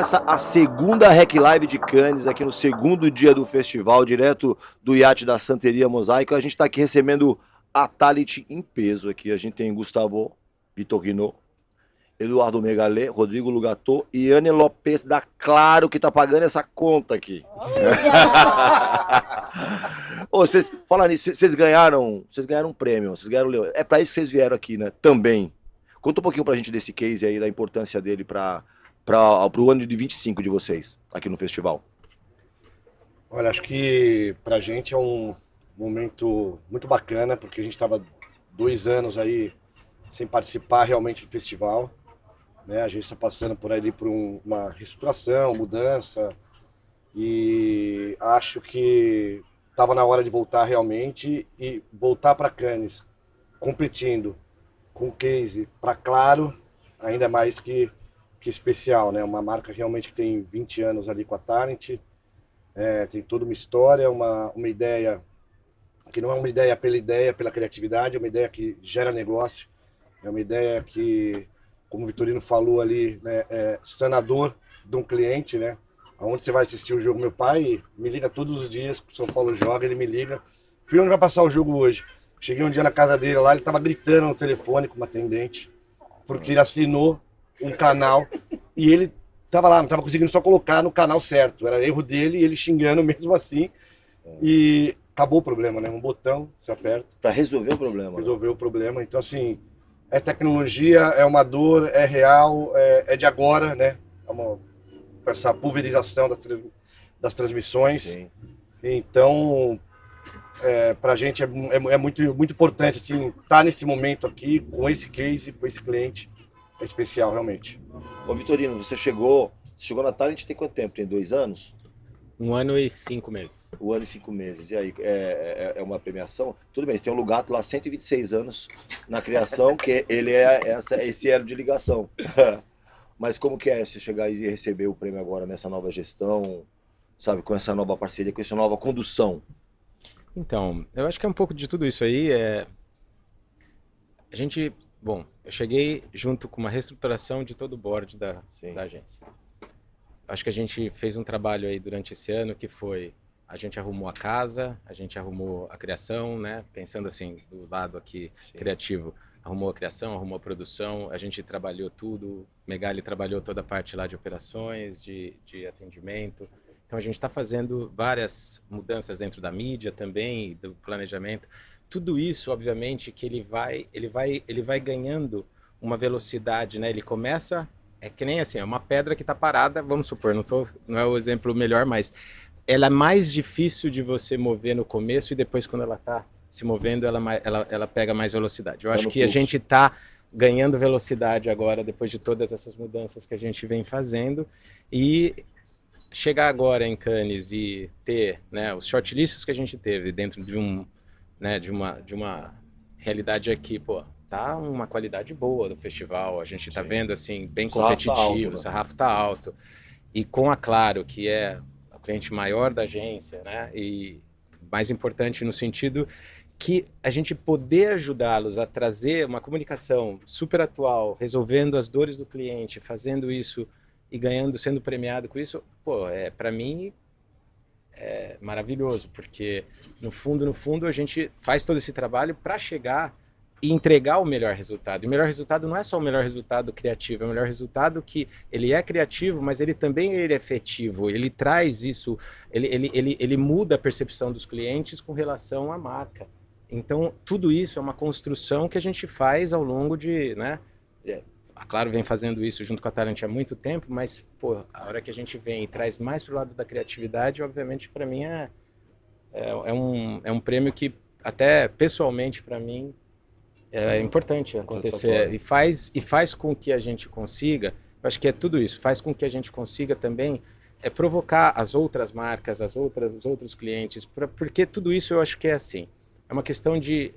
começa a segunda Rec Live de Cannes, aqui no segundo dia do festival, direto do iate da Santeria Mosaico. A gente está aqui recebendo a Thalith em peso aqui. A gente tem Gustavo Vitorino, Eduardo Megalé, Rodrigo Lugatô e Anne Lopes da Claro, que tá pagando essa conta aqui. Ô, vocês, falando nisso, vocês ganharam um prêmio, vocês ganharam o Leão. É para isso que vocês vieram aqui, né? Também. Conta um pouquinho pra gente desse case aí, da importância dele para o ano de 25 de vocês, aqui no festival. Olha, acho que pra gente é um momento muito bacana, porque a gente estava 2 anos aí sem participar realmente do festival, né? A gente está passando por uma reestruturação, mudança, e acho que estava na hora de voltar realmente e voltar para Cannes competindo com case para Claro, ainda mais que especial, né? Uma marca realmente que tem 20 anos ali com a Talent, tem toda uma história, uma ideia que não é uma ideia, pela criatividade, é uma ideia que gera negócio, é uma ideia que, como o Vitorino falou ali, né, é sanador de um cliente, né? Aonde você vai assistir o jogo? Meu pai me liga todos os dias, que o São Paulo joga, ele me liga. Filho, onde vai passar o jogo hoje? Cheguei um dia na casa dele lá, ele estava gritando no telefone com uma atendente, porque ele assinou um canal e ele estava lá, não estava conseguindo só colocar no canal certo. Era erro dele e ele xingando mesmo assim. E acabou o problema, né? Um botão, você aperta. Para resolver o problema. Resolveu o problema. Então, assim, é tecnologia, é uma dor, é real, é de agora, né? Essa pulverização das transmissões. Sim. Então, pra gente é muito, muito importante, assim, estar nesse momento aqui, com esse case, com esse cliente. É especial, realmente. Ô, Vitorino, você chegou na Talent tem quanto tempo? Tem 2 anos? 1 ano e 5 meses. 1 ano e 5 meses. E aí, é uma premiação? Tudo bem, você tem um Lugato lá, 126 anos na criação, que ele é esse elo de ligação. Mas como que é você chegar e receber o prêmio agora nessa nova gestão, sabe, com essa nova parceria, com essa nova condução? Então, eu acho que é um pouco de tudo isso aí. Bom, eu cheguei junto com uma reestruturação de todo o board da agência. Acho que a gente fez um trabalho aí durante esse ano que foi, a gente arrumou a casa, a gente arrumou a criação, né? Pensando assim, do lado aqui criativo, arrumou a criação, arrumou a produção, a gente trabalhou tudo, Megali trabalhou toda a parte lá de operações, de atendimento. Então a gente está fazendo várias mudanças dentro da mídia também, do planejamento. Tudo isso, obviamente, que ele vai ganhando uma velocidade, né? Ele começa, é que nem assim, é uma pedra que está parada, vamos supor, não é o exemplo melhor, mas ela é mais difícil de você mover no começo e depois quando ela está se movendo, ela pega mais velocidade. Eu acho que a gente está ganhando velocidade agora, depois de todas essas mudanças que a gente vem fazendo, e chegar agora em Cannes e ter, né, os shortlists que a gente teve dentro de uma realidade aqui, pô, tá uma qualidade boa do festival, a gente tá vendo assim, bem competitivo, o sarrafo tá alto, e com a Claro, que é o cliente maior da agência, né, e mais importante no sentido que a gente poder ajudá-los a trazer uma comunicação super atual, resolvendo as dores do cliente, fazendo isso e ganhando, sendo premiado com isso, pô, para mim é maravilhoso, porque no fundo a gente faz todo esse trabalho para chegar e entregar o melhor resultado. E o melhor resultado não é só o melhor resultado criativo, é o melhor resultado que ele é criativo, mas ele também é efetivo, ele traz isso, ele muda a percepção dos clientes com relação à marca. Então, tudo isso é uma construção que a gente faz ao longo de, né? A Claro vem fazendo isso junto com a Talent há muito tempo, mas, pô, a hora que a gente vem e traz mais pro lado da criatividade, obviamente, para mim é um prêmio que, até pessoalmente, para mim, é importante acontecer. E faz com que a gente consiga, eu acho que é tudo isso, faz com que a gente consiga também provocar as outras marcas, os outros clientes, porque tudo isso eu acho que é assim. É uma questão de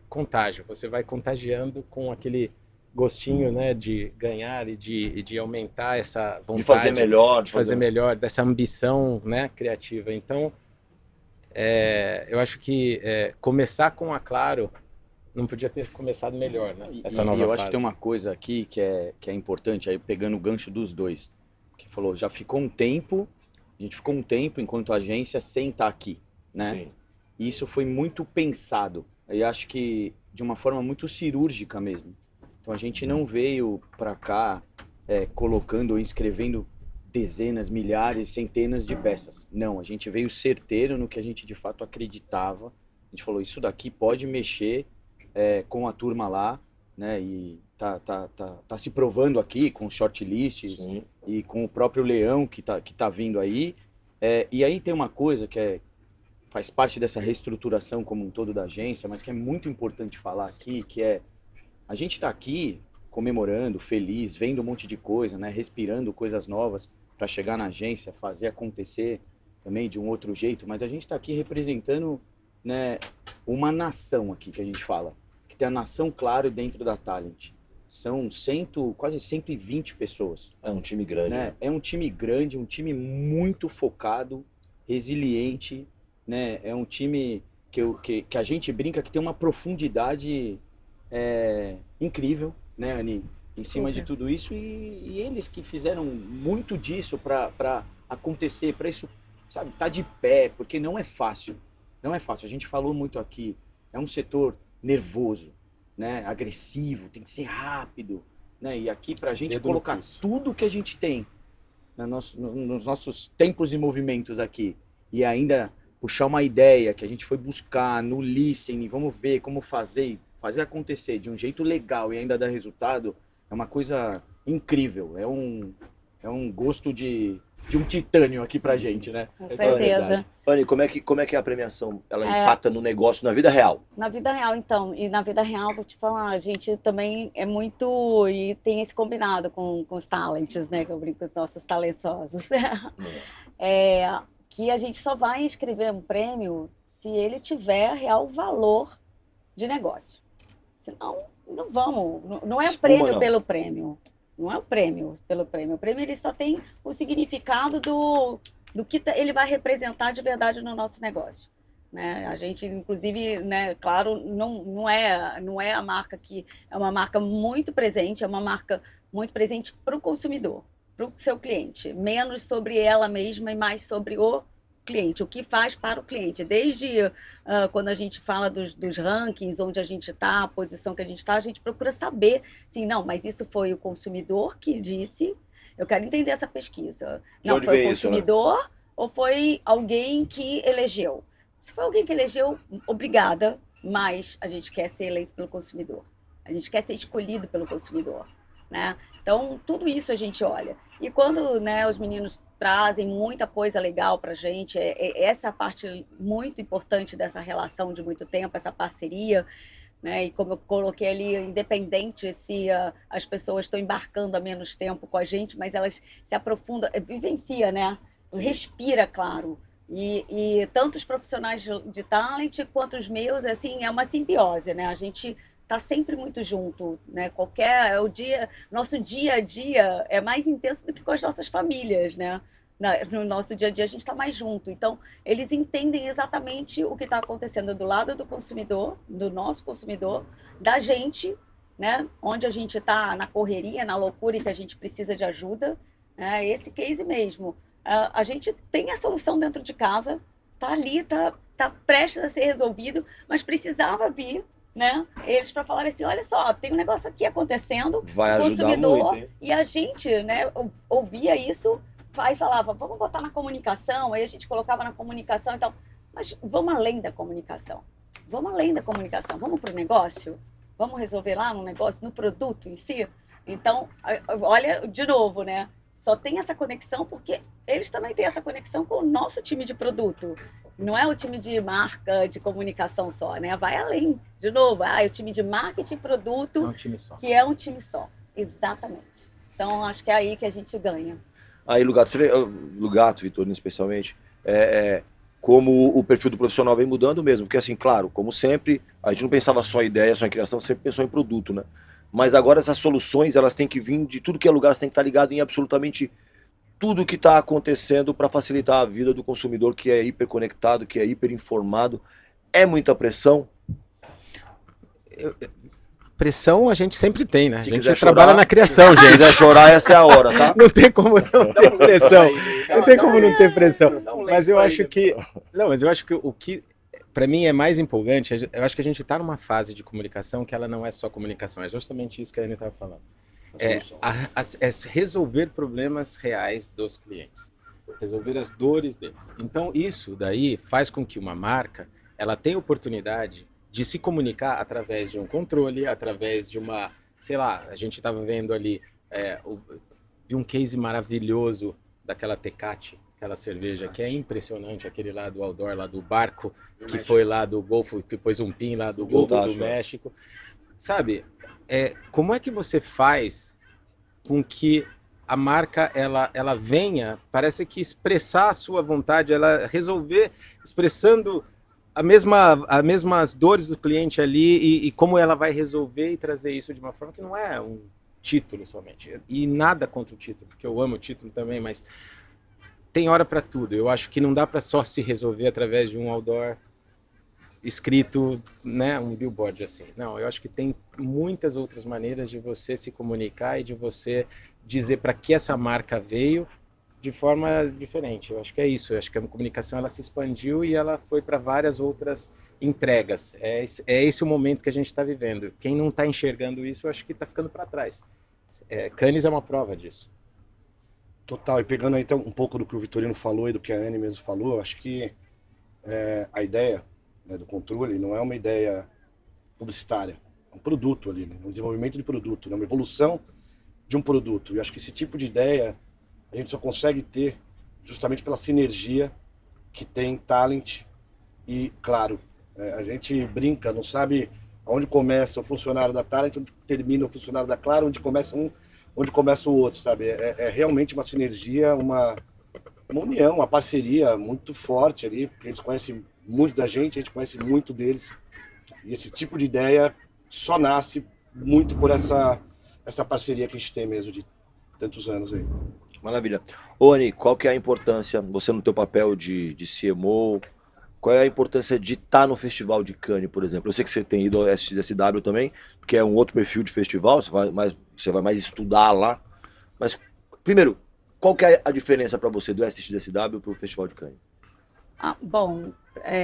contágio, você vai contagiando com aquele gostinho, né, de ganhar e de aumentar essa vontade de fazer melhor, dessa ambição, né, criativa. Então, eu acho que começar com a Claro não podia ter começado melhor, né? Essa nova fase. Acho que tem uma coisa aqui que é importante, aí pegando o gancho dos dois, que falou, já ficou um tempo, a gente ficou um tempo enquanto agência sem estar aqui, né? Sim. E isso foi muito pensado, eu acho que de uma forma muito cirúrgica mesmo. Então a gente não veio para cá colocando ou escrevendo dezenas, milhares, centenas de peças. Não, a gente veio certeiro no que a gente de fato acreditava. A gente falou, isso daqui pode mexer com a turma lá, né? E tá se provando aqui com os shortlists e com o próprio Leão que tá vindo aí. E aí tem uma coisa que faz parte dessa reestruturação como um todo da agência, mas que é muito importante falar aqui, que a gente está aqui comemorando, feliz, vendo um monte de coisa, né? Respirando coisas novas para chegar na agência, fazer acontecer também de um outro jeito, mas a gente está aqui representando, né, uma nação aqui que a gente fala, que tem a nação, claro, dentro da Talent. São quase 120 pessoas. É um time grande. Né? É um time grande, um time muito focado, resiliente, né? É um time que a gente brinca que tem uma profundidade incrível, né, Ani? Em cima de tudo isso, e eles que fizeram muito disso para acontecer, para isso, sabe, tá de pé, porque não é fácil. Não é fácil. A gente falou muito aqui, é um setor nervoso, né, agressivo, tem que ser rápido, né? E aqui pra gente colocar tudo que a gente tem nos nossos tempos e movimentos aqui, e ainda puxar uma ideia que a gente foi buscar no listening, vamos ver como fazer acontecer de um jeito legal e ainda dar resultado, é uma coisa incrível. É um gosto de um titânio aqui pra gente, né? Com Essa é a certeza. verdade. Anny, como é que a premiação ela impacta no negócio, na vida real? Na vida real, então, e na vida real, vou te falar, a gente também é muito, e tem esse combinado com os talents, né, que eu brinco com os nossos talentosos, que a gente só vai inscrever um prêmio se ele tiver real valor de negócio. Senão, não vamos, não é o prêmio pelo prêmio, não é o prêmio pelo prêmio. O prêmio ele só tem o significado do que ele vai representar de verdade no nosso negócio. Né? A gente, inclusive, né, claro, não é a marca que é uma marca muito presente, é uma marca muito presente para o consumidor, para o seu cliente, menos sobre ela mesma e mais sobre o cliente, o que faz para o cliente. Desde quando a gente fala dos rankings, onde a gente está, a posição que a gente procura saber, sim, não, mas isso foi o consumidor que disse, eu quero entender essa pesquisa. Não, foi o consumidor isso, né? Ou foi alguém que elegeu? Se foi alguém que elegeu, obrigada, mas a gente quer ser eleito pelo consumidor. A gente quer ser escolhido pelo consumidor, né? Então, tudo isso a gente olha. E quando, né, os meninos trazem muita coisa legal pra gente, essa a parte muito importante dessa relação de muito tempo, essa parceria, né? E como eu coloquei ali, independente se as pessoas estão embarcando há menos tempo com a gente, mas elas se aprofundam, vivencia, né? Respira, claro. E tanto os profissionais de talent quanto os meus, assim, é uma simbiose, né? A gente tá sempre muito junto, né? Nosso dia a dia é mais intenso do que com as nossas famílias, né? No nosso dia a dia a gente está mais junto. Então, eles entendem exatamente o que está acontecendo do lado do consumidor, do nosso consumidor, da gente, né? Onde a gente está na correria, na loucura e que a gente precisa de ajuda. Né? Esse case mesmo. A gente tem a solução dentro de casa, tá ali, tá prestes a ser resolvido, mas precisava vir, né, eles para falar assim, olha só, tem um negócio aqui acontecendo, vai ajudar muito, hein? E a gente, né, ouvia isso, aí falava, vamos botar na comunicação, aí a gente colocava na comunicação e tal, mas vamos além da comunicação, vamos para o negócio, vamos resolver lá no negócio, no produto em si. Então, olha, de novo, né, só tem essa conexão porque eles também têm essa conexão com o nosso time de produto. Não é o time de marca, de comunicação só, né? Vai além. De novo, é o time de marketing e produto, é um time só. Que é um time só. Exatamente. Então, acho que é aí que a gente ganha. Aí, Lugato, você vê, Lugato, Vitorino especialmente, como o perfil do profissional vem mudando mesmo. Porque, assim, claro, como sempre, a gente não pensava só em ideia, só em criação, sempre pensou em produto, né? Mas agora essas soluções, elas têm que vir de tudo que é lugar, elas têm que estar ligadas em absolutamente tudo que está acontecendo para facilitar a vida do consumidor que é hiperconectado, que é hiperinformado. É muita pressão? pressão a gente sempre tem, né? Se A gente quiser trabalha chorar, na criação, Se gente. quiser chorar, essa é a hora, tá? Não tem como não ter pressão. Não tem como não ter pressão. Mas eu acho que... Não, mas eu acho que o que, para mim, é mais empolgante, eu acho que a gente está numa fase de comunicação que ela não é só comunicação, é justamente isso que a Anny estava falando. É resolver problemas reais dos clientes. Resolver as dores deles. Então, isso daí faz com que uma marca ela tenha oportunidade de se comunicar através de um controle, através de uma, sei lá, a gente estava vendo ali, vi um case maravilhoso daquela Tecate, aquela cerveja que é impressionante, aquele lá do outdoor, lá do barco, que foi lá do Golfo, que pôs um pin lá do Golfo do México. Sabe, como é que você faz com que a marca ela venha, parece que expressar a sua vontade, ela resolver expressando as mesmas dores do cliente ali e como ela vai resolver e trazer isso de uma forma que não é um título somente. E nada contra o título, porque eu amo o título também, mas tem hora para tudo. Eu acho que não dá para só se resolver através de um outdoor escrito, né, um billboard assim. Não, eu acho que tem muitas outras maneiras de você se comunicar e de você dizer para que essa marca veio de forma diferente. Eu acho que é isso. Eu acho que a comunicação ela se expandiu e ela foi para várias outras entregas. É esse o momento que a gente está vivendo. Quem não está enxergando isso, eu acho que está ficando para trás. Cannes é uma prova disso. Total. E pegando aí então um pouco do que o Vitorino falou e do que a Anny mesmo falou, acho que a ideia, né, do controle não é uma ideia publicitária. É um produto ali, né? Um desenvolvimento de produto, né? Uma evolução de um produto. E acho que esse tipo de ideia a gente só consegue ter justamente pela sinergia que tem talent e, claro, a gente brinca, não sabe onde começa o funcionário da talent, onde termina o funcionário da Claro, onde começa um, onde começa o outro, sabe? É realmente uma sinergia, uma união, uma parceria muito forte ali, porque eles conhecem muito da gente, a gente conhece muito deles. E esse tipo de ideia só nasce muito por essa parceria que a gente tem mesmo de tantos anos aí. Maravilha. Ô, Anny, qual que é a importância, você no teu papel de CMO, qual é a importância de estar no Festival de Cannes, por exemplo? Eu sei que você tem ido ao SXSW também, que é um outro perfil de festival, você vai mais estudar lá. Mas, primeiro, qual que é a diferença para você do SXSW para o Festival de Cannes? Bom,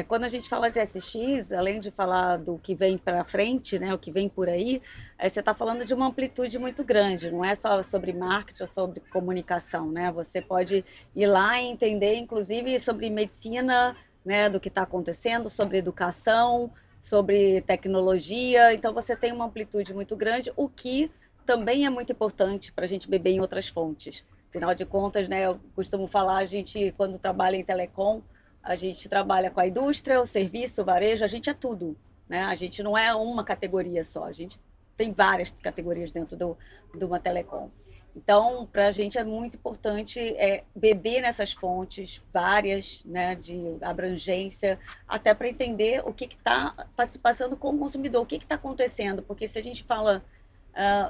quando a gente fala de SX, além de falar do que vem para frente, né, o que vem por aí, você está falando de uma amplitude muito grande, não é só sobre marketing ou sobre comunicação, né? Você pode ir lá e entender, inclusive, sobre medicina, né, do que está acontecendo, sobre educação, sobre tecnologia. Então, você tem uma amplitude muito grande, o que também é muito importante para a gente beber em outras fontes. Afinal de contas, né, eu costumo falar, a gente, quando trabalha em telecom, a gente trabalha com a indústria, o serviço, o varejo, a gente é tudo, né? A gente não é uma categoria só, a gente tem várias categorias dentro de uma telecom. Então, para a gente é muito importante beber nessas fontes, várias, né, de abrangência, até para entender o que está se passando com o consumidor, o que está acontecendo, porque se a gente fala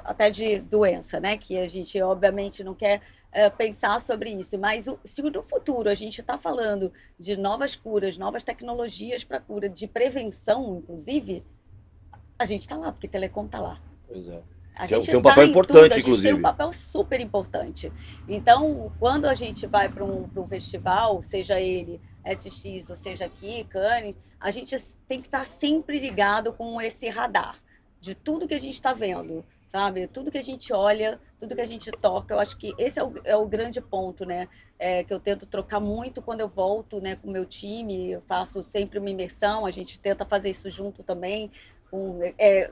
até de doença, né, que a gente obviamente não quer pensar sobre isso, mas se no futuro a gente está falando de novas curas, novas tecnologias para cura, de prevenção, inclusive, a gente está lá, porque telecom está lá. Pois é. A gente tem um papel importante, inclusive. A gente tem um papel super importante. Então, quando a gente vai para um festival, seja ele SX ou seja aqui, Cannes, a gente tem que estar sempre ligado com esse radar de tudo que a gente está vendo, sabe? Tudo que a gente olha, tudo que a gente toca. Eu acho que esse é o grande ponto, né? Que eu tento trocar muito quando eu volto, né, com o meu time. Eu faço sempre uma imersão, a gente tenta fazer isso junto também.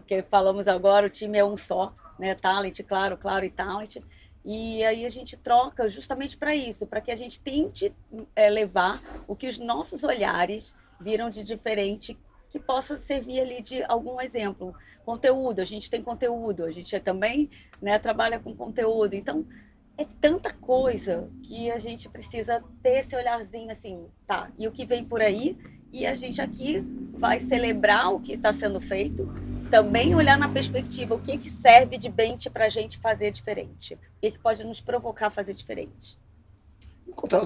Que falamos agora, o time é um só, né? Talent, claro e Talent. E aí a gente troca justamente para isso, para que a gente tente levar o que os nossos olhares viram de diferente, que possa servir ali de algum exemplo. Conteúdo, a gente tem conteúdo, a gente também, né, trabalha com conteúdo. Então, é tanta coisa que a gente precisa ter esse olharzinho assim, tá, e o que vem por aí, e a gente aqui vai celebrar o que está sendo feito, também olhar na perspectiva o que serve de bench para a gente fazer diferente, o que pode nos provocar a fazer diferente.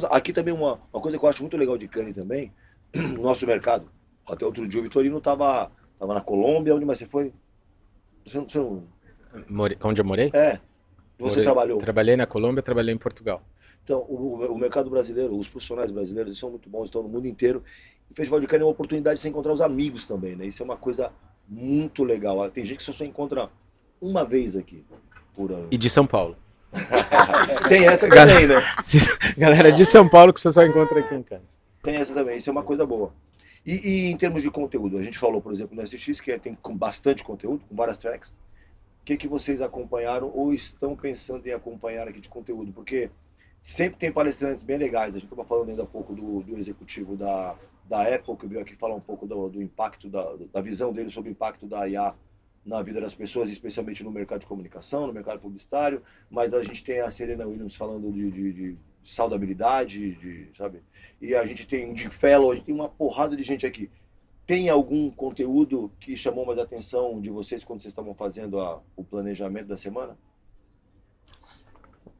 Aqui também uma coisa que eu acho muito legal de Cannes também, no nosso mercado. Até outro dia o Vitorino estava na Colômbia, onde mais você foi? Você não... Onde eu morei? Você trabalhou. Trabalhei na Colômbia, trabalhei em Portugal. Então, o mercado brasileiro, os profissionais brasileiros, eles são muito bons, estão no mundo inteiro. O Festival de Cannes é uma oportunidade de você encontrar os amigos também, né? Isso é uma coisa muito legal. Tem gente que você só encontra uma vez aqui por ano. E de São Paulo. Tem essa também, né? Galera de São Paulo que você só encontra aqui em Cannes. Tem essa também, isso é uma coisa boa. E em termos de conteúdo, a gente falou, por exemplo, no SX, que tem bastante conteúdo, com várias tracks. O que vocês acompanharam ou estão pensando em acompanhar aqui de conteúdo? Porque sempre tem palestrantes bem legais. A gente estava falando ainda há pouco do executivo da Apple, que veio aqui falar um pouco do impacto, da visão dele sobre o impacto da IA na vida das pessoas, especialmente no mercado de comunicação, no mercado publicitário. Mas a gente tem a Serena Williams falando de saudabilidade, sabe? E a gente tem o Jim Fellow, a gente tem uma porrada de gente aqui. Tem algum conteúdo que chamou mais a atenção de vocês quando vocês estavam fazendo o planejamento da semana?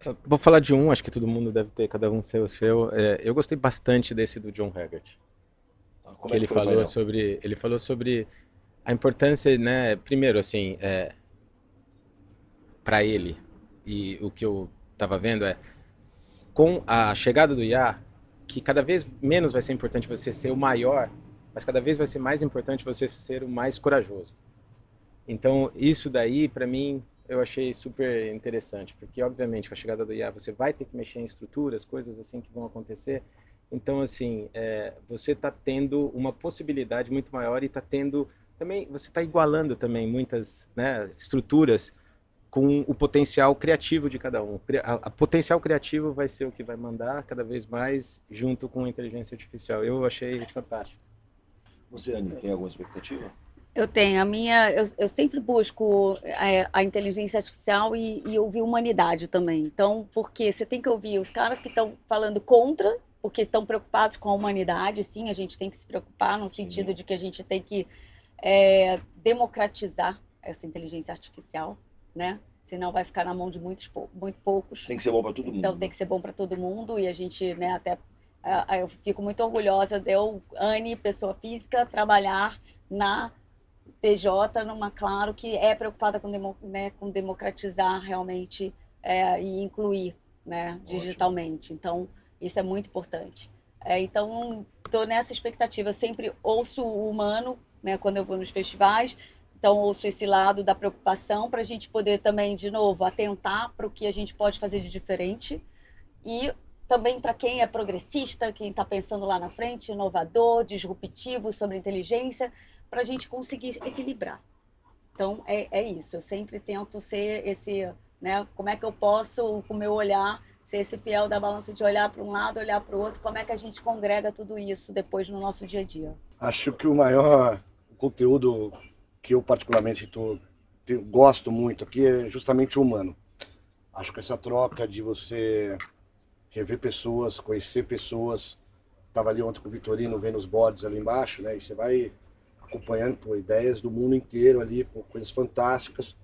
Eu vou falar de um, acho que todo mundo deve ter, cada um tem o seu. Eu gostei bastante desse do John Haggart. Que ele falou sobre a importância, né? Primeiro, assim, para ele, e o que eu estava vendo com a chegada do IA, que cada vez menos vai ser importante você ser o maior, mas cada vez vai ser mais importante você ser o mais corajoso. Então, isso daí, para mim, eu achei super interessante, porque, obviamente, com a chegada do IA, você vai ter que mexer em estruturas, coisas assim que vão acontecer. Então, assim, você está tendo uma possibilidade muito maior e está tendo também, você está igualando também muitas, né, estruturas com o potencial criativo de cada um. A potencial criativo vai ser o que vai mandar cada vez mais junto com a inteligência artificial. Eu achei fantástico. Você, Anny, tem alguma expectativa? Eu tenho. Eu sempre busco a inteligência artificial e ouvir humanidade também. Então, porque você tem que ouvir os caras que estão falando contra, porque estão preocupados com a humanidade. Sim, a gente tem que se preocupar no sentido de que a gente tem que democratizar essa inteligência artificial, né? Senão vai ficar na mão de muito poucos. Tem que ser bom para todo mundo. Então tem que ser bom para todo mundo e a gente, né, até eu fico muito orgulhosa de eu, Anny, pessoa física, trabalhar na PJ, claro, que é preocupada com democratizar realmente e incluir, né, digitalmente. Então, isso é muito importante. Então, estou nessa expectativa. Eu sempre ouço o humano, né, quando eu vou nos festivais. Então, ouço esse lado da preocupação para a gente poder também, de novo, atentar para o que a gente pode fazer de diferente. E também para quem é progressista, quem está pensando lá na frente, inovador, disruptivo sobre inteligência, para a gente conseguir equilibrar. Então, é isso. Eu sempre tento ser esse, né? Como é que eu posso, com o meu olhar, ser esse fiel da balança de olhar para um lado, olhar para o outro? Como é que a gente congrega tudo isso depois no nosso dia a dia? Acho que o maior conteúdo que eu particularmente gosto muito aqui é justamente o humano. Acho que essa troca de você rever pessoas, conhecer pessoas. Estava ali ontem com o Vitorino vendo os boards ali embaixo, né? E você vai acompanhando ideias do mundo inteiro ali, coisas fantásticas.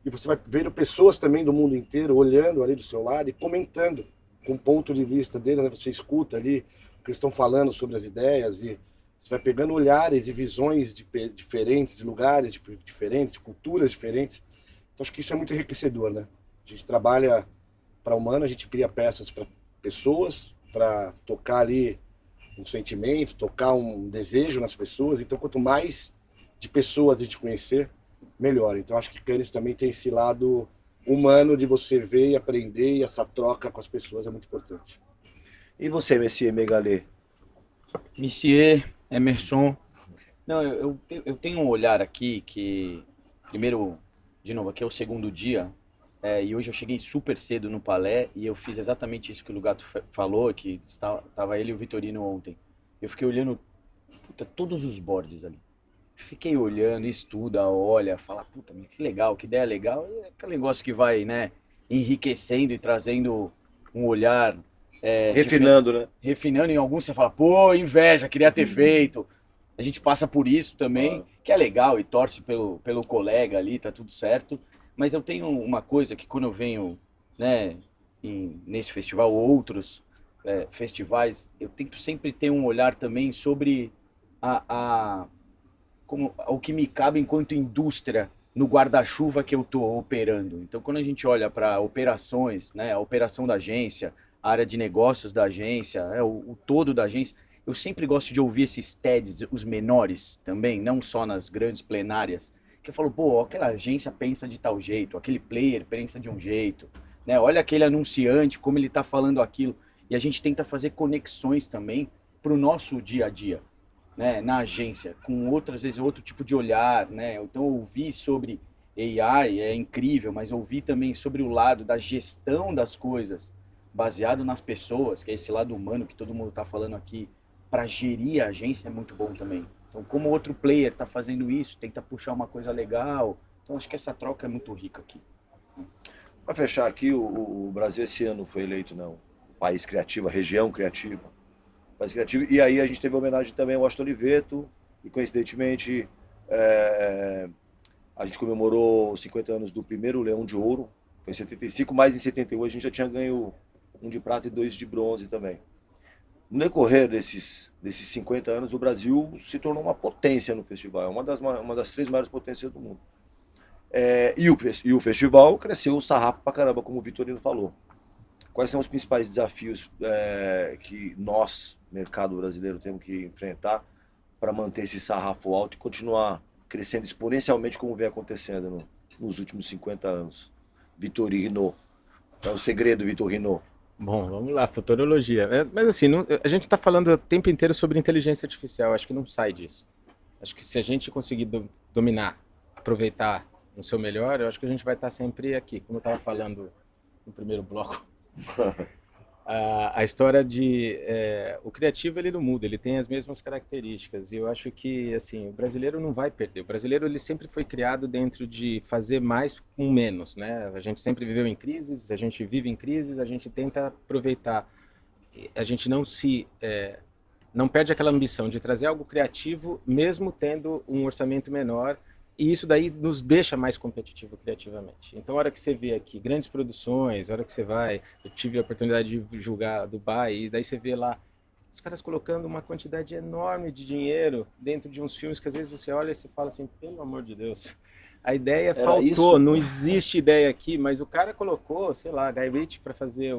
E você vai vendo pessoas também do mundo inteiro olhando ali do seu lado e comentando com o ponto de vista deles, né? Você escuta ali o que eles estão falando sobre as ideias e você vai pegando olhares e visões diferentes, de lugares diferentes, de culturas diferentes. Então acho que isso é muito enriquecedor, né? A gente trabalha para o humano, a gente cria peças para pessoas, para tocar ali um sentimento, tocar um desejo nas pessoas. Então quanto mais de pessoas a gente conhecer, melhor. Então acho que Cannes também tem esse lado humano de você ver e aprender, e essa troca com as pessoas é muito importante. E você, Messier Megalê? Messier, Emerson. Não, eu tenho um olhar aqui que, primeiro, de novo, aqui é o segundo dia, e hoje eu cheguei super cedo no Palais e eu fiz exatamente isso que o Lugato falou, que estava ele e o Vitorino ontem. Eu fiquei olhando todos os boards ali. Fiquei olhando, estuda, olha, fala, puta, que legal, que ideia legal. E é aquele negócio que vai, né, enriquecendo e trazendo um olhar... refinando, né? Refinando, em alguns você fala, pô, inveja, queria ter feito. A gente passa por isso também, que é legal e torce pelo colega ali, tá tudo certo. Mas eu tenho uma coisa que quando eu venho, né, nesse festival ou outros festivais, eu tento sempre ter um olhar também sobre o que me cabe enquanto indústria no guarda-chuva que eu estou operando. Então, quando a gente olha para operações, né, a operação da agência, a área de negócios da agência, o todo da agência, eu sempre gosto de ouvir esses TEDs, os menores também, não só nas grandes plenárias, que eu falo, pô, aquela agência pensa de tal jeito, aquele player pensa de um jeito, né? Olha aquele anunciante, como ele está falando aquilo. E a gente tenta fazer conexões também para o nosso dia a dia, né, na agência, com outras vezes outro tipo de olhar, né? Então ouvir sobre AI é incrível, mas ouvir também sobre o lado da gestão das coisas, baseado nas pessoas, que é esse lado humano que todo mundo está falando aqui, para gerir a agência é muito bom também. Então, como outro player está fazendo isso, tenta puxar uma coisa legal. Então, acho que essa troca é muito rica aqui. Para fechar aqui, o Brasil esse ano foi eleito, não, o país criativo, a região criativa. País criativo. E aí a gente teve homenagem também ao Washington Oliveto, e coincidentemente a gente comemorou os 50 anos do primeiro Leão de Ouro, foi em 75, mas em 71 a gente já tinha ganho um de prata e 2 de bronze também. No decorrer desses 50 anos, o Brasil se tornou uma potência no festival, é uma das 3 maiores potências do mundo. E o festival cresceu o sarrafo pra caramba, como o Vitorino falou. Quais são os principais desafios que nós, mercado brasileiro, temos que enfrentar para manter esse sarrafo alto e continuar crescendo exponencialmente como vem acontecendo nos últimos 50 anos? Vitorino, qual é o segredo, Vitorino? Bom, vamos lá, futurologia. Mas assim, a gente está falando o tempo inteiro sobre inteligência artificial, acho que não sai disso. Acho que se a gente conseguir dominar, aproveitar no seu melhor, eu acho que a gente vai estar sempre aqui, como eu estava falando no primeiro bloco. A história de o criativo, ele não muda, ele tem as mesmas características, e eu acho que assim, o brasileiro não vai perder. O brasileiro, ele sempre foi criado dentro de fazer mais com menos, né? A gente sempre viveu em crises, a gente vive em crises, a gente tenta aproveitar, a gente não perde aquela ambição de trazer algo criativo mesmo tendo um orçamento menor. E isso daí nos deixa mais competitivo criativamente. Então, a hora que você vê aqui grandes produções, a hora que você vai... Eu tive a oportunidade de julgar Dubai, e daí você vê lá os caras colocando uma quantidade enorme de dinheiro dentro de uns filmes que às vezes você olha e você fala assim, pelo amor de Deus, a ideia Era faltou, isso? não existe ideia aqui, mas o cara colocou, sei lá, Guy Ritchie para fazer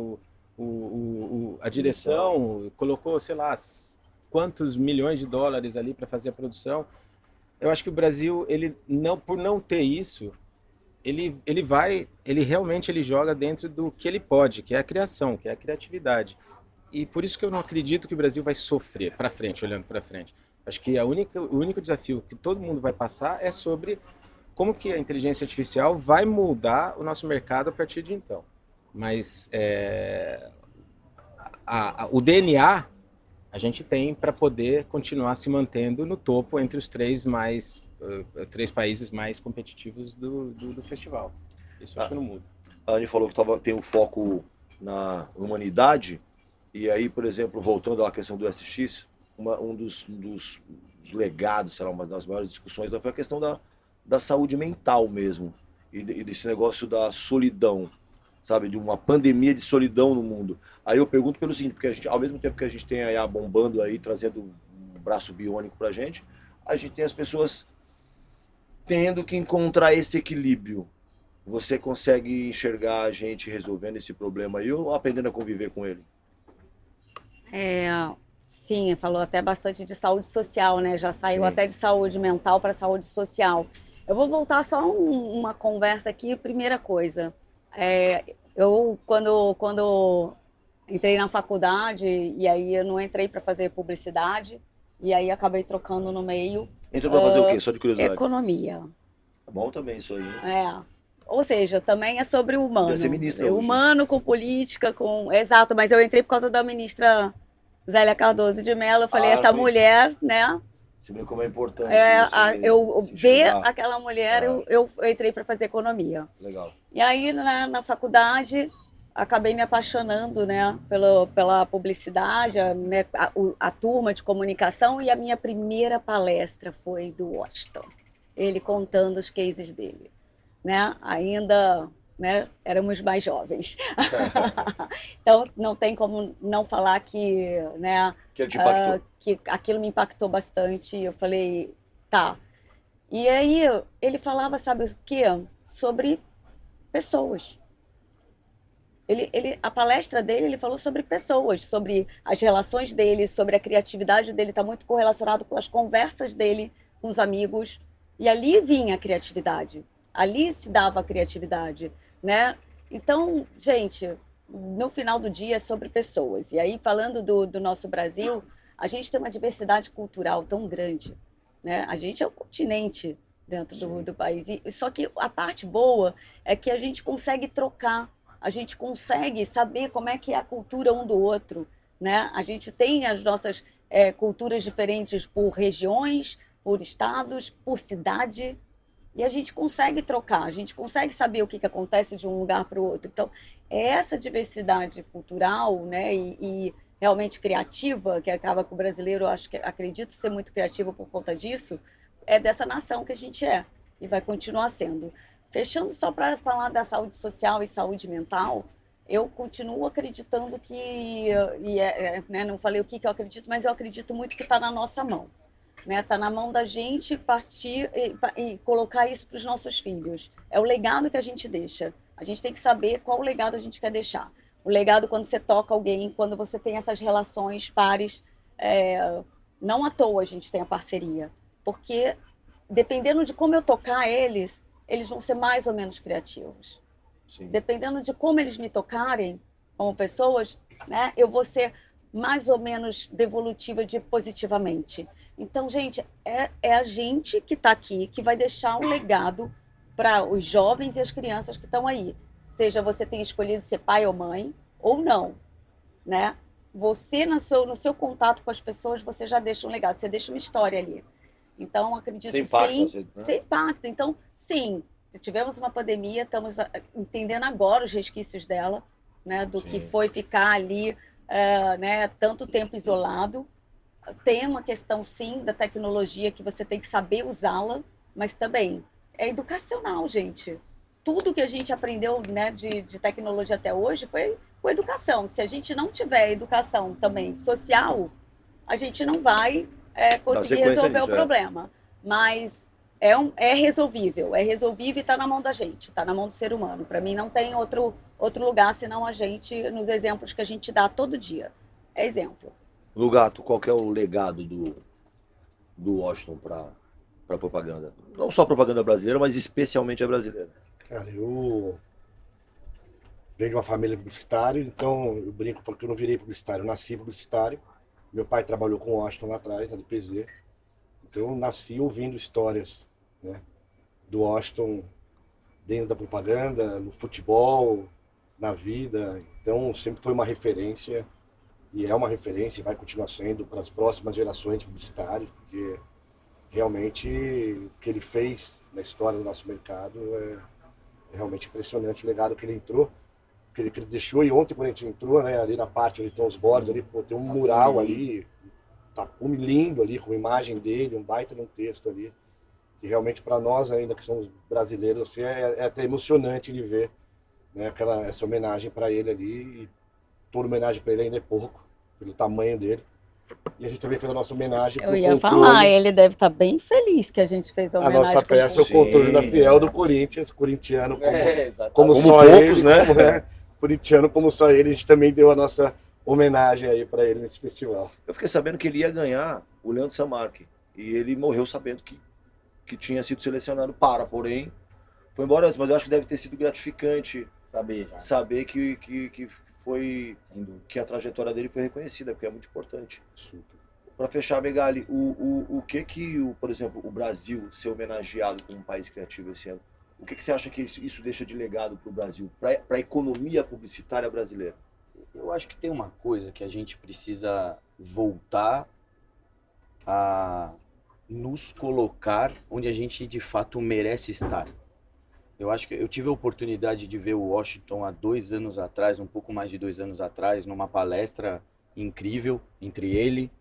a direção, colocou, sei lá, quantos milhões de dólares ali para fazer a produção. Eu acho que o Brasil, ele não, por não ter isso, ele realmente joga dentro do que ele pode, que é a criação, que é a criatividade. E por isso que eu não acredito que o Brasil vai sofrer para frente, olhando para frente. Acho que o único desafio que todo mundo vai passar é sobre como que a inteligência artificial vai moldar o nosso mercado a partir de então. Mas o DNA a gente tem para poder continuar se mantendo no topo entre os 3 países mais competitivos do festival. Isso acho que não muda. A Anny falou que tem um foco na humanidade, e aí, por exemplo, voltando à questão do SX, um dos legados, sei lá, uma das maiores discussões foi a questão da saúde mental mesmo, e desse negócio da solidão, sabe, de uma pandemia de solidão no mundo. Aí eu pergunto pelo seguinte, porque a gente, ao mesmo tempo que a gente tem a IA bombando aí, trazendo um braço biônico pra gente, a gente tem as pessoas tendo que encontrar esse equilíbrio. Você consegue enxergar a gente resolvendo esse problema aí ou aprendendo a conviver com ele? Sim, falou até bastante de saúde social, né? Já saiu Sim. até de saúde mental para saúde social. Eu vou voltar só uma conversa aqui. Primeira coisa, eu quando entrei na faculdade, e aí eu não entrei para fazer publicidade, e aí acabei trocando no meio. Entrou pra fazer o quê? Só de curiosidade. Economia. Tá bom também isso aí, né? Ou seja, também é sobre o humano. Podia ser ministra hoje. Humano com política, com... Exato, mas eu entrei por causa da ministra Zélia Cardoso de Mello. Eu falei, essa mulher, né? Você vê como é importante eu se ver enxergar. aquela mulher, eu entrei para fazer economia. Legal. E aí, na faculdade, acabei me apaixonando, né, pela publicidade, né, a turma de comunicação, e a minha primeira palestra foi do Washington. Ele contando os cases dele, né? Ainda, né, éramos mais jovens. Então, não tem como não falar que, né, Que ele te impactou. que aquilo me impactou bastante. Eu falei, tá, E aí ele falava, sabe o quê? Sobre pessoas. A palestra dele, ele falou sobre pessoas, sobre as relações dele, sobre a criatividade dele, está muito correlacionado com as conversas dele com os amigos. E ali vinha a criatividade, ali se dava a criatividade, né? Então, gente, no final do dia é sobre pessoas. E aí, falando do nosso Brasil, a gente tem uma diversidade cultural tão grande, né? A gente é um continente dentro do país. Só que a parte boa é que a gente consegue trocar, a gente consegue saber como é que é a cultura um do outro, né? A gente tem as nossas culturas diferentes por regiões, por estados, por cidade, e a gente consegue trocar, a gente consegue saber o que acontece de um lugar para o outro. Então, é essa diversidade cultural, né, e realmente criativa, que acaba com o brasileiro, eu acredito ser muito criativo por conta disso, é dessa nação que a gente é, e vai continuar sendo. Fechando só para falar da saúde social e saúde mental, eu continuo acreditando que, né, não falei o que eu acredito, mas eu acredito muito que está na nossa mão. Está na mão da gente partir e colocar isso para os nossos filhos. É o legado que a gente deixa. A gente tem que saber qual legado a gente quer deixar. O legado quando você toca alguém, quando você tem essas relações pares, não à toa a gente tem a parceria. Porque dependendo de como eu tocar eles vão ser mais ou menos criativos. Sim. Dependendo de como eles me tocarem como pessoas, né, eu vou ser mais ou menos devolutiva positivamente. Então, gente, é a gente que está aqui, que vai deixar um legado para os jovens e as crianças que estão aí. Seja você tenha escolhido ser pai ou mãe, ou não, né? Você, no seu contato com as pessoas, você já deixa um legado, você deixa uma história ali. Então, acredito que sim. Sem impacto. Então, sim, tivemos uma pandemia, estamos entendendo agora os resquícios dela, né? Do que foi ficar ali, né, tanto tempo isolado. Tem uma questão, sim, da tecnologia que você tem que saber usá-la, mas também é educacional, gente. Tudo que a gente aprendeu, né, de tecnologia até hoje foi com educação. Se a gente não tiver educação também social, a gente não vai conseguir resolver o problema. Mas é resolvível e está na mão da gente, está na mão do ser humano. Para mim não tem outro lugar senão a gente, nos exemplos que a gente dá todo dia. É exemplo. Lugato, qual que é o legado do Washington para propaganda? Não só a propaganda brasileira, mas especialmente a brasileira. Cara, eu venho de uma família publicitária, então eu brinco, falo que eu não virei publicitário, eu nasci publicitário. Meu pai trabalhou com o Washington lá atrás, na DPZ. Então eu nasci ouvindo histórias, né, do Washington dentro da propaganda, no futebol, na vida. Então sempre foi uma referência. E é uma referência e vai continuar sendo para as próximas gerações de publicitários, porque realmente o que ele fez na história do nosso mercado é realmente impressionante. O legado que ele entrou, que ele deixou. E ontem, quando a gente entrou, né, ali na parte onde estão os bordes, ali, pô, tem um mural ali, tapume lindo ali, com a imagem dele, um baita de um texto ali, que realmente para nós ainda que somos brasileiros, assim, é até emocionante de ver, né, essa homenagem para ele ali. E toda homenagem para ele ainda é pouco, pelo tamanho dele. E a gente também fez a nossa homenagem. Eu ia falar, ele deve estar bem feliz que a gente fez a homenagem. A nossa peça é o contorno da Fiel do Corinthians, corintiano como só poucos, ele, né? Corintiano como só ele, a gente também deu a nossa homenagem aí para ele nesse festival. Eu fiquei sabendo que ele ia ganhar o Leandro Samarque, e ele morreu sabendo que tinha sido selecionado porém, foi embora antes, mas eu acho que deve ter sido gratificante saber que a trajetória dele foi reconhecida, porque é muito importante. Para fechar, Megali, o que, por exemplo, o Brasil ser homenageado como um país criativo esse ano, o que você acha que isso deixa de legado para o Brasil, para a economia publicitária brasileira? Eu acho que tem uma coisa que a gente precisa voltar a nos colocar onde a gente de fato merece estar. Eu acho que eu tive a oportunidade de ver o Washington há 2 anos atrás, um pouco mais de 2 anos atrás, numa palestra incrível entre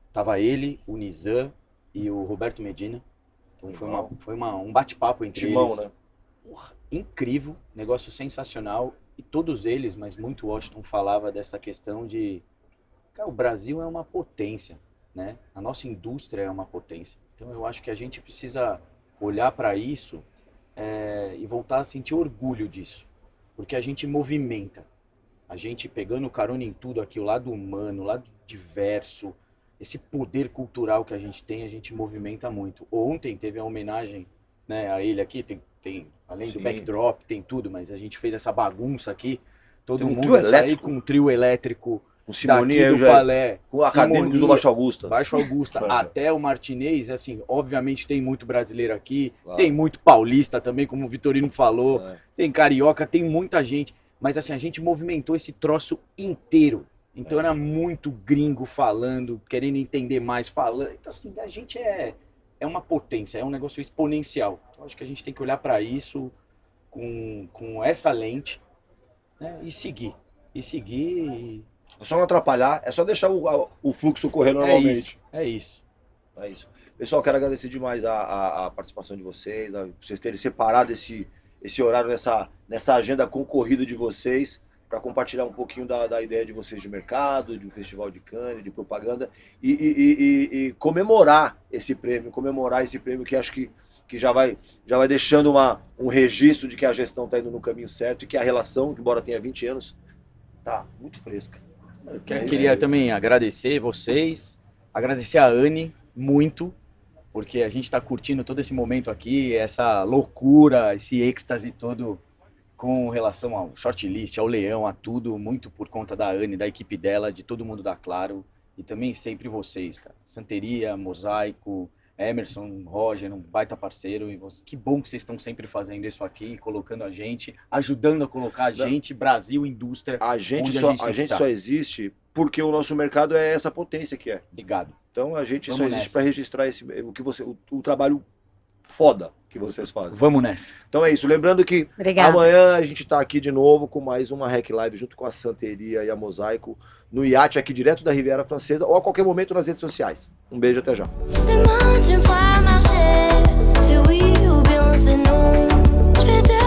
estava ele, o Nizam e o Roberto Medina. Então foi um bate-papo entre eles. Né? Incrível, negócio sensacional. E todos eles, mas muito Washington falava dessa questão de... Cara, o Brasil é uma potência. né? A nossa indústria é uma potência. Então eu acho que a gente precisa olhar para isso e voltar a sentir orgulho disso, porque a gente movimenta, a gente pegando carona em tudo aqui, o lado humano, o lado diverso, esse poder cultural que a gente movimenta muito. Ontem teve a homenagem, né, a ele aqui, tem além do backdrop, tem tudo, mas a gente fez essa bagunça aqui, todo mundo saiu com um trio elétrico, com Simone daqui do Palé, com acadêmicos do Baixo Augusta. Baixo Augusta, até o Martinez, assim, obviamente tem muito brasileiro aqui, claro. Tem muito paulista também, como o Vitorino falou, tem carioca, tem muita gente, mas assim, a gente movimentou esse troço inteiro. Então era muito gringo falando, querendo entender mais, falando. Então assim, a gente é uma potência, é um negócio exponencial. Então acho que a gente tem que olhar para isso com essa lente, né, e seguir. É só não atrapalhar, é só deixar o fluxo correr normalmente. É isso. Pessoal, quero agradecer demais a participação de vocês, vocês terem separado esse horário nessa agenda concorrida de vocês, para compartilhar um pouquinho da ideia de vocês de mercado, de um festival de Cannes, de propaganda, e comemorar esse prêmio que acho que já vai deixando um registro de que a gestão está indo no caminho certo e que a relação, embora tenha 20 anos, tá muito fresca. Eu queria também agradecer vocês, agradecer a Anne muito, porque a gente está curtindo todo esse momento aqui, essa loucura, esse êxtase todo com relação ao shortlist, ao Leão, a tudo, muito por conta da Anne, da equipe dela, de todo mundo da Claro, e também sempre vocês, cara. Santeria, Mosaico, Emerson, Roger, um baita parceiro, e que bom que vocês estão sempre fazendo isso aqui, colocando a gente, ajudando a colocar a gente, Brasil, indústria. A gente só existe porque o nosso mercado é essa potência que é. Obrigado. Então a gente só existe para registrar o trabalho foda que vocês fazem. Vamos nessa. Então é isso. Lembrando que amanhã a gente está aqui de novo com mais uma Rec Live junto com a Santeria e a Mosaico no iate aqui direto da Riviera Francesa ou a qualquer momento nas redes sociais. Um beijo, até já. Demain tu me feras marcher, c'est oui ou bien c'est non. Je vais